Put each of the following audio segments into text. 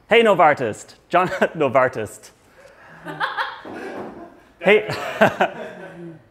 Hey Novartis, Novartis. Hey,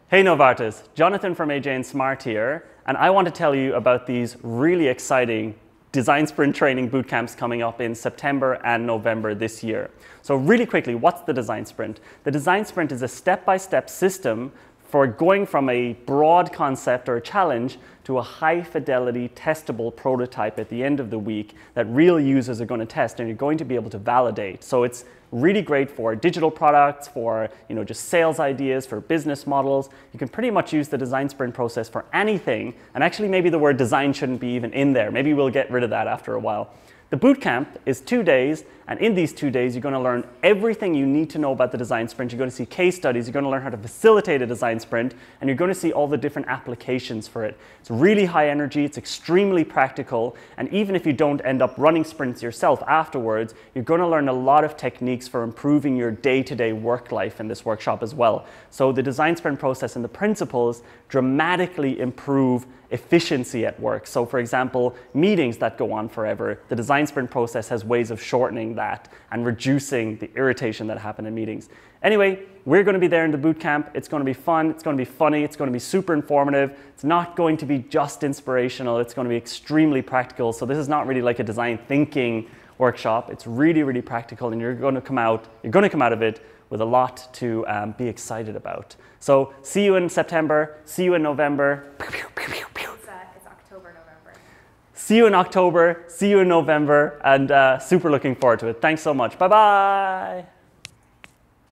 hey Novartis, Jonathan from AJ&Smart here, and I want to tell you about these really exciting design sprint training bootcamps coming up in September and November this year. So really quickly, what's the design sprint? The design sprint is a step-by-step system for going from a broad concept or a challenge to a high-fidelity, testable prototype at the end of the week that real users are going to test and you're going to be able to validate. So it's really great for digital products, for just sales ideas, for business models. You can pretty much use the design sprint process for anything. And actually, maybe the word design shouldn't be even in there. Maybe we'll get rid of that after a while. The bootcamp is 2 days, and in these 2 days, you're going to learn everything you need to know about the design sprint. You're going to see case studies, you're going to learn how to facilitate a design sprint, and you're going to see all the different applications for it. It's really high energy, it's extremely practical, and even if you don't end up running sprints yourself afterwards, you're going to learn a lot of techniques for improving your day-to-day work life in this workshop as well. So the design sprint process and the principles dramatically improve efficiency at work. So for example, meetings that go on forever, the design sprint process has ways of shortening that and reducing the irritation that happen in meetings. Anyway, we're going to be there in the bootcamp. It's going to be fun, it's going to be funny, it's going to be super informative. It's not going to be just inspirational, it's going to be extremely practical. So this is not really like a design thinking workshop. It's really, really practical, and you're going to come out of it with a lot to be excited about. So see you in September, see you in November. It's October, November. See you in October, see you in November, and super looking forward to it. Thanks so much. Bye-bye.